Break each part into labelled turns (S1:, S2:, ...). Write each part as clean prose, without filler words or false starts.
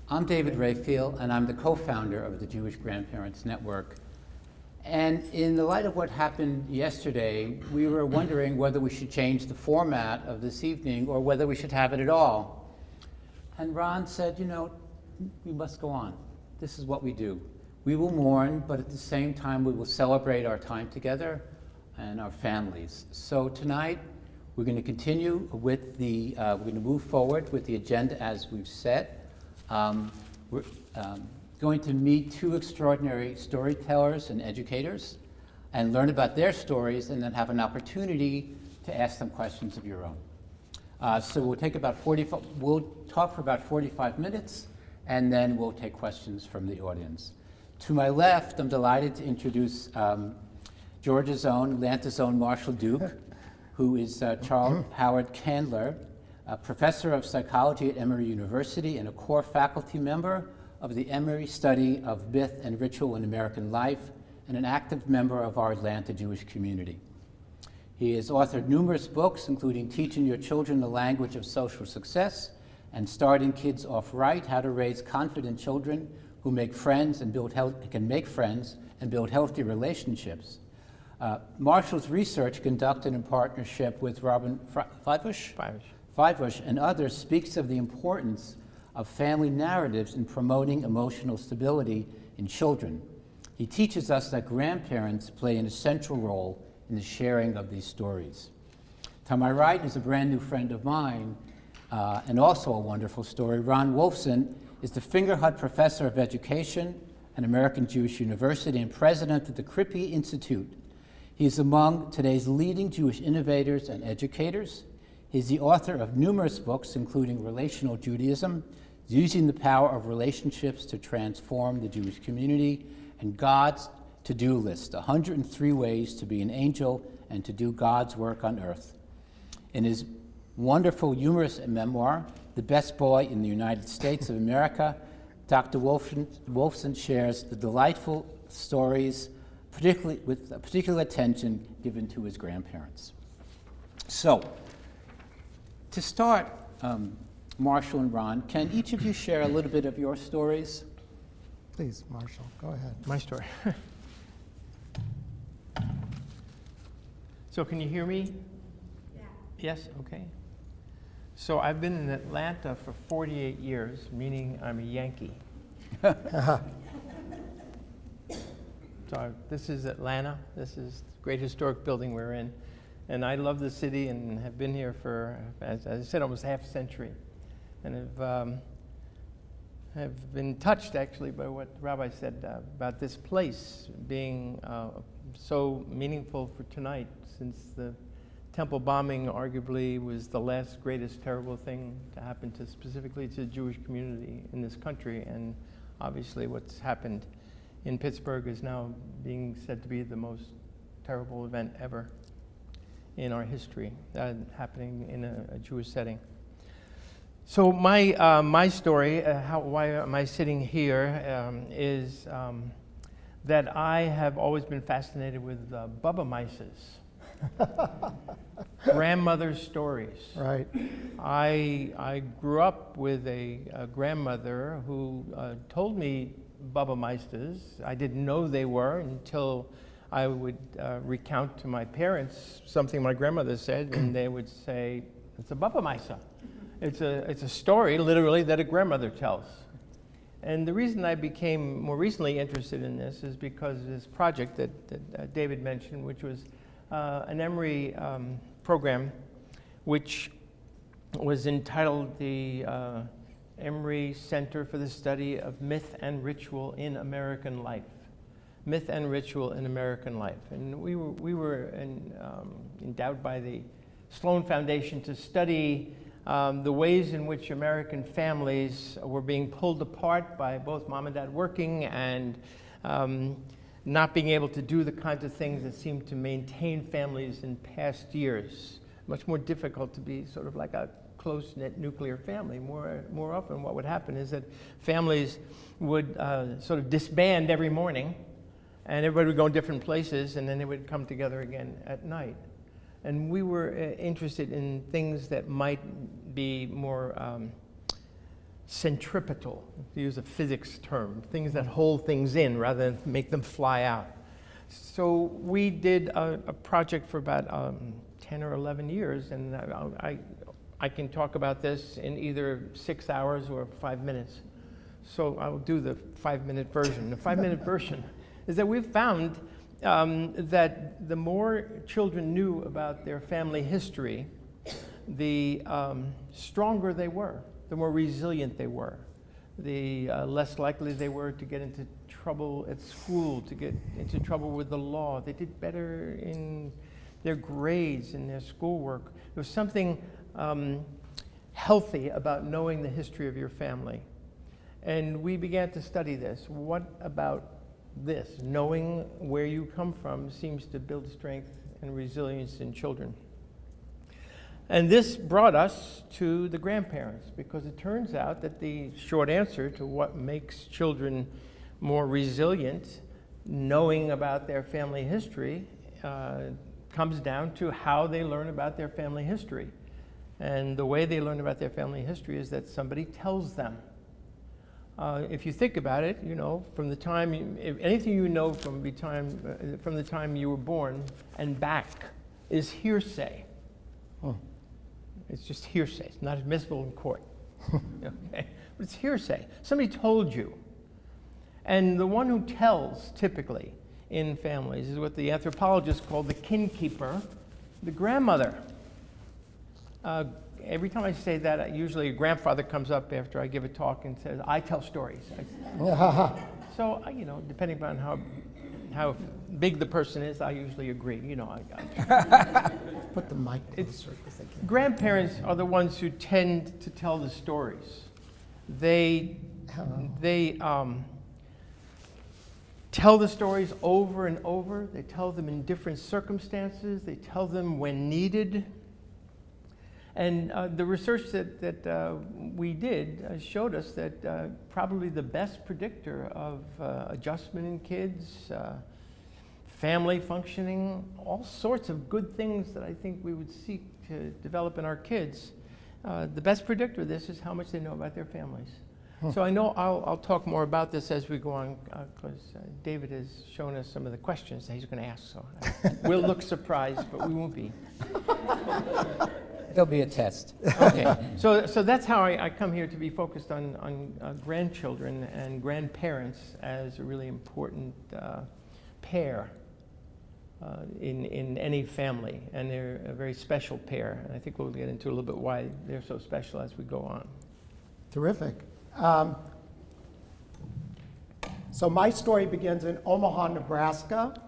S1: I'm David Rayfield, and I'm the co-founder of the Jewish Grandparents Network. And in the light of what happened yesterday, we were wondering whether we should change the format of this evening or whether we should have it at all. And Ron said, we must go on. This is what we do. We will mourn, but at the same time, we will celebrate our time together and our families. So tonight, we're going to continue with we're going to move forward with the agenda as we've set. We're going to meet two extraordinary storytellers and educators and learn about their stories and then have an opportunity to ask them questions of your own. So we'll talk for about 45 minutes and then we'll take questions from the audience. To my left, I'm delighted to introduce Georgia's own, Atlanta's own Marshall Duke, who is Charles Howard Candler, a professor of psychology at Emory University and a core faculty member of the Emory Study of Myth and Ritual in American Life and an active member of our Atlanta Jewish community. He has authored numerous books, including Teaching Your Children the Language of Social Success and Starting Kids Off Right, How to Raise Confident Children Who Make Friends and can make friends and build healthy relationships. Marshall's research, conducted in partnership with Robin Fivush and others, speaks of the importance of family narratives in promoting emotional stability in children. He teaches us that grandparents play an essential role in the sharing of these stories. To my right is a brand new friend of mine, and also a wonderful story. Ron Wolfson is the Fingerhut Professor of Education at American Jewish University and president of the Crippi Institute. He is among today's leading Jewish innovators and educators. He's the author of numerous books, including Relational Judaism, Using the Power of Relationships to Transform the Jewish Community, and God's To-Do List, 103 Ways to Be an Angel and to Do God's Work on Earth. In his wonderful, humorous memoir, The Best Boy in the United States of America, Dr. Wolfson shares the delightful stories, particularly with particular attention given to his grandparents. So, to start, Marshall and Ron, can each of you share a little bit of your stories?
S2: Please, Marshall, go ahead.
S3: My story. So can you hear me?
S4: Yeah.
S3: Yes? Okay. So I've been in Atlanta for 48 years, meaning I'm a Yankee. So this is Atlanta. This is the great historic building we're in. And I love the city and have been here for, as I said, almost half a century. And have been touched, actually, by what Rabbi said about this place being so meaningful for tonight, since the temple bombing arguably was the last greatest terrible thing to happen specifically to the Jewish community in this country. And obviously what's happened in Pittsburgh is now being said to be the most terrible event ever in our history, happening in a Jewish setting. So my story, why am I sitting here, is that I have always been fascinated with Bubba Mises, grandmother's stories.
S2: Right.
S3: I grew up with a grandmother who told me Bubba Meisters. I didn't know they were until I would recount to my parents something my grandmother said, and they would say, "It's a Bubba Meister. It's a story, literally, that a grandmother tells." And the reason I became more recently interested in this is because of this project that David mentioned, which was an Emory program, which was entitled the Emory Center for the Study of Myth and Ritual in American Life. Myth and Ritual in American Life. And we were endowed by the Sloan Foundation to study the ways in which American families were being pulled apart by both mom and dad working and not being able to do the kinds of things that seemed to maintain families in past years. Much more difficult to be sort of like a close-knit nuclear family. More often what would happen is that families would sort of disband every morning, and everybody would go in different places, and then they would come together again at night. And we were interested in things that might be more centripetal, to use a physics term, things that hold things in rather than make them fly out. So we did a project for about 10 or 11 years, and I can talk about this in either 6 hours or 5 minutes. So I'll do the 5-minute version. The 5-minute version is that we've found that the more children knew about their family history, the stronger they were, the more resilient they were, the less likely they were to get into trouble at school, to get into trouble with the law. They did better in their grades, in their schoolwork. There was something healthy about knowing the history of your family. And we began to study this. What about this? Knowing where you come from seems to build strength and resilience in children. And this brought us to the grandparents, because it turns out that the short answer to what makes children more resilient, knowing about their family history, comes down to how they learn about their family history. And the way they learn about their family history is that somebody tells them. If you think about it, you know, from the time, if anything you know from the time you were born and back is hearsay. It's just hearsay. It's not admissible in court. Okay? But it's hearsay. Somebody told you. And the one who tells, typically, in families is what the anthropologists call the kin keeper, the grandmother. Every time I say that, usually a grandfather comes up after I give a talk and says, I tell stories. So, you know, depending upon how big the person is, I usually agree. You know,
S2: Put the mic closer.
S3: Grandparents are the ones who tend to tell the stories. They tell the stories over and over. They tell them in different circumstances. They tell them when needed. And the research that we did showed us that probably the best predictor of adjustment in kids, family functioning, all sorts of good things that I think we would seek to develop in our kids, the best predictor of this is how much they know about their families. So I know I'll talk more about this as we go on, because David has shown us some of the questions that he's going to ask, so we'll look surprised, but we won't be.
S1: There'll be a test.
S3: Okay, so that's how I come here, to be focused on grandchildren and grandparents as a really important pair in any family, and they're a very special pair, and I think we'll get into a little bit why they're so special as we go on.
S2: Terrific. So my story begins in Omaha, Nebraska.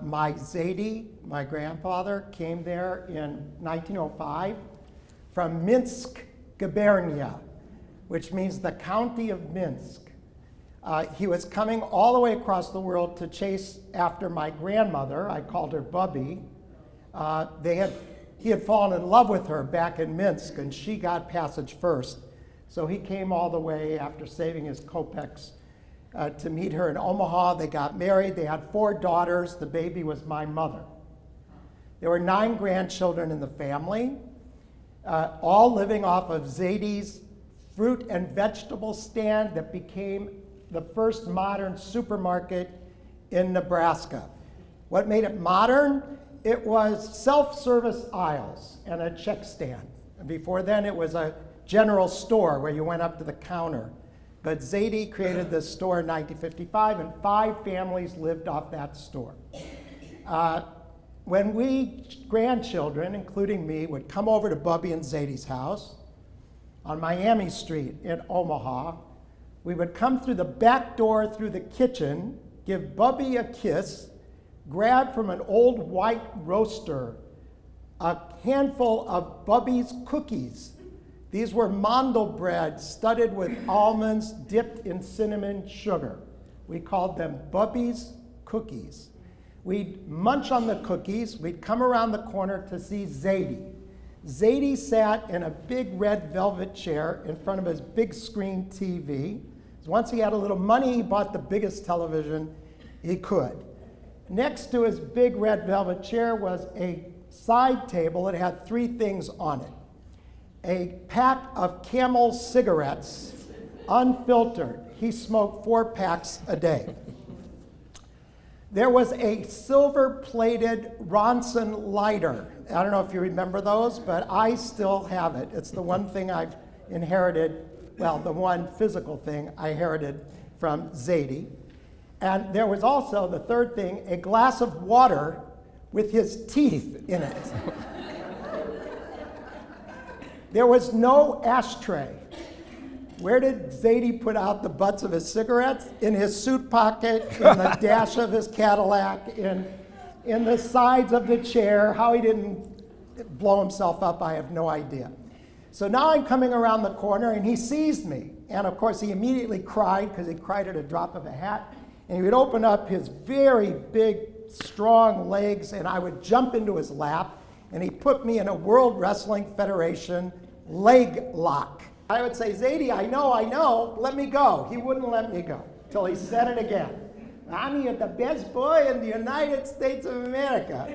S2: My Zadie, my grandfather, came there in 1905 from Minsk, Gubernia, which means the county of Minsk. He was coming all the way across the world to chase after my grandmother. I called her Bubby. He had fallen in love with her back in Minsk, and she got passage first. So he came all the way after saving his kopecks to meet her in Omaha. They got married. They had 4 daughters. The baby was my mother. There were 9 grandchildren in the family, all living off of Zadie's fruit and vegetable stand that became the first modern supermarket in Nebraska. What made it modern? It was self-service aisles and a check stand. And before then, it was a general store where you went up to the counter. But Zadie created this store in 1955, and 5 families lived off that store. When we grandchildren, including me, would come over to Bubby and Zadie's house on Miami Street in Omaha, we would come through the back door through the kitchen, give Bubby a kiss, grab from an old white roaster a handful of Bubby's cookies. These were mandel bread studded with almonds dipped in cinnamon sugar. We called them Bubby's cookies. We'd munch on the cookies. We'd come around the corner to see Zadie. Zadie sat in a big red velvet chair in front of his big screen TV. Once he had a little money, he bought the biggest television he could. Next to his big red velvet chair was a side table that had 3 things on it. a pack of Camel cigarettes, unfiltered. He smoked 4 packs a day. There was a silver-plated Ronson lighter. I don't know if you remember those, but I still have it. It's the one thing I've inherited, well, the one physical thing I inherited from Zadie. And there was also, the third thing, a glass of water with his teeth in it. There was no ashtray. Where did Zadie put out the butts of his cigarettes? In his suit pocket, in the dash of his Cadillac, in the sides of the chair. How he didn't blow himself up, I have no idea. So now I'm coming around the corner and he sees me. And of course he immediately cried, because he cried at a drop of a hat. And he would open up his very big, strong legs, and I would jump into his lap, and he put me in a World Wrestling Federation leg lock. I would say, Zadie, I know, let me go. He wouldn't let me go till he said it again. Ronnie, you're the best boy in the United States of America.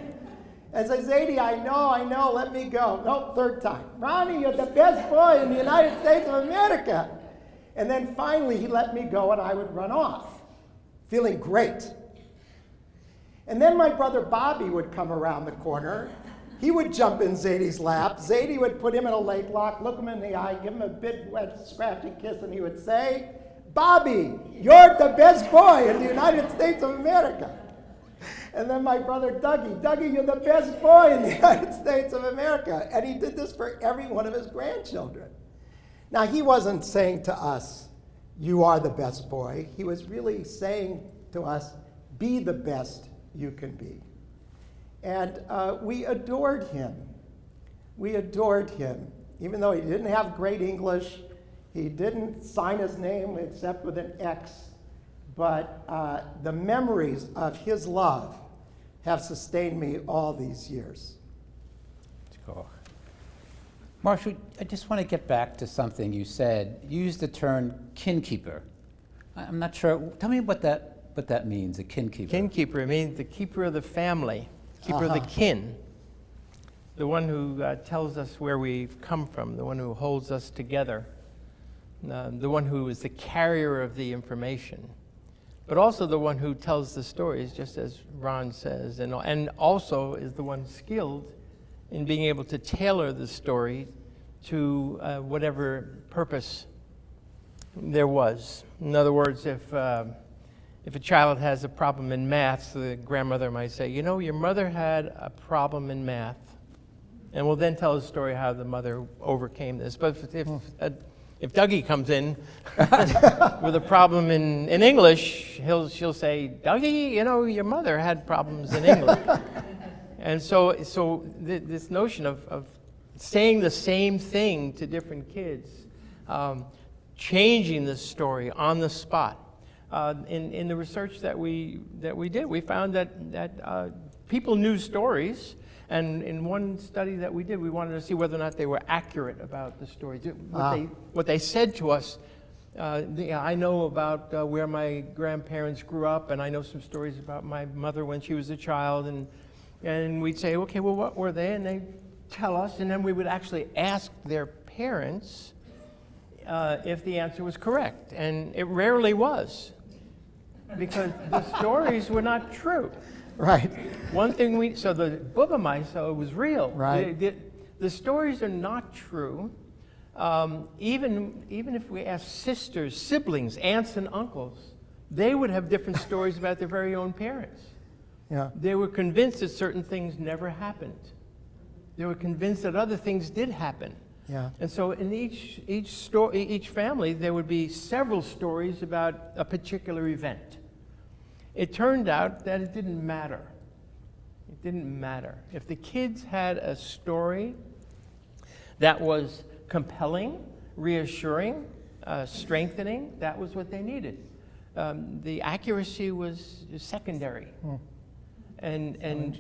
S2: I say, Zadie, I know, let me go. Nope, third time. Ronnie, you're the best boy in the United States of America. And then finally he let me go and I would run off, feeling great. And then my brother Bobby would come around the corner. He would jump in Zadie's lap. Zadie would put him in a leg lock, look him in the eye, give him a big, wet, scratchy kiss, and he would say, Bobby, you're the best boy in the United States of America. And then my brother Dougie, you're the best boy in the United States of America. And he did this for every one of his grandchildren. Now, he wasn't saying to us, you are the best boy. He was really saying to us, be the best you can be. And we adored him. We adored him. Even though he didn't have great English, he didn't sign his name except with an X, but the memories of his love have sustained me all these years.
S1: Cool. Marshall, I just want to get back to something you said. You used the term kinkeeper. I'm not sure. Tell me what that means, a kinkeeper.
S3: Kinkeeper, it means the keeper of the family, keeper of the kin, the one who tells us where we've come from, the one who holds us together, the one who is the carrier of the information, but also the one who tells the stories, just as Ron says, and also is the one skilled in being able to tailor the story to whatever purpose there was. In other words, if a child has a problem in math, the grandmother might say, you know, your mother had a problem in math, and we'll then tell a story how the mother overcame this. But if Dougie comes in with a problem in English, she'll say, Dougie, you know, your mother had problems in English. And so this notion of saying the same thing to different kids, changing the story on the spot. In the research that we did, we found that people knew stories, and in one study that we did, we wanted to see whether or not they were accurate about the stories. What they said to us, I know about where my grandparents grew up, and I know some stories about my mother when she was a child, and we'd say, okay, well, what were they? And they'd tell us, and then we would actually ask their parents if the answer was correct, and it rarely was, because the stories were not true.
S2: Right.
S3: One thing so the Bubba Mice, so it was real.
S2: Right.
S3: The stories are not true. Even if we ask sisters, siblings, aunts and uncles, they would have different stories about their very own parents.
S2: Yeah.
S3: They were convinced that certain things never happened. They were convinced that other things did happen.
S2: Yeah.
S3: And so in each family, there would be several stories about a particular event. It turned out that it didn't matter. It didn't matter. If the kids had a story that was compelling, reassuring, strengthening, that was what they needed. The accuracy was secondary. And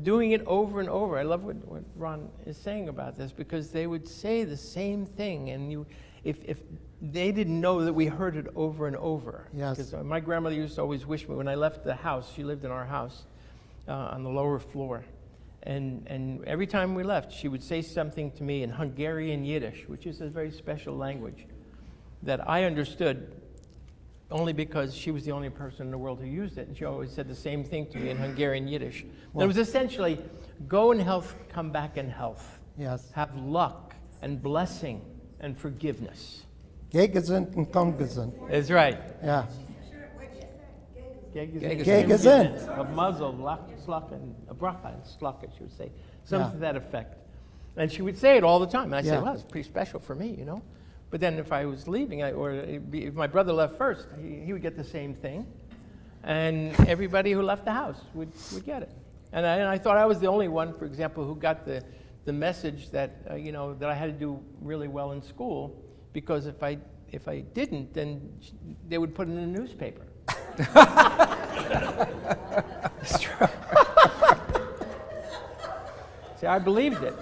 S3: doing it over and over. I love what Ron is saying about this, because they would say the same thing, and if they didn't know that we heard it over and over.
S2: Yes.
S3: Because my grandmother used to always wish me, when I left the house, she lived in our house on the lower floor, And every time we left, she would say something to me in Hungarian Yiddish, which is a very special language that I understood only because she was the only person in the world who used it. And she always said the same thing to me in Hungarian Yiddish. It was essentially, go in health, come back in health.
S2: Yes.
S3: Have luck and blessing and forgiveness.
S2: Geh gesund and komm gesund.
S3: That's right.
S2: Yeah.
S3: Geh
S2: Geh gesund.
S3: A muzzle, slach, and a bracha, and slach, she would say. Something to that effect. And she would say it all the time. And I said, well, it's pretty special for me, you know. But then if I was leaving, if my brother left first, he would get the same thing. And everybody who left the house would get it. And I thought I was the only one, for example, who got the message that, that I had to do really well in school, because if I didn't, then they would put it in the newspaper. It's true. See, I believed it.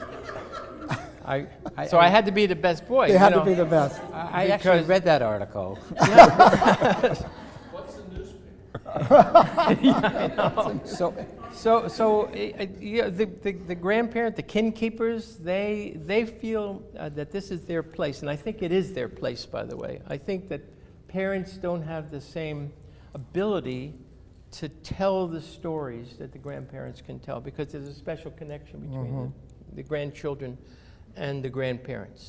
S3: So I had to be the best boy.
S2: They had to be the best.
S1: I actually read that article.
S4: What's the newspaper?
S3: So the grandparent, the kin keepers, they feel that this is their place, and I think it is their place, by the way. I think that parents don't have the same ability to tell the stories that the grandparents can tell, because there's a special connection between the grandchildren and the grandparents.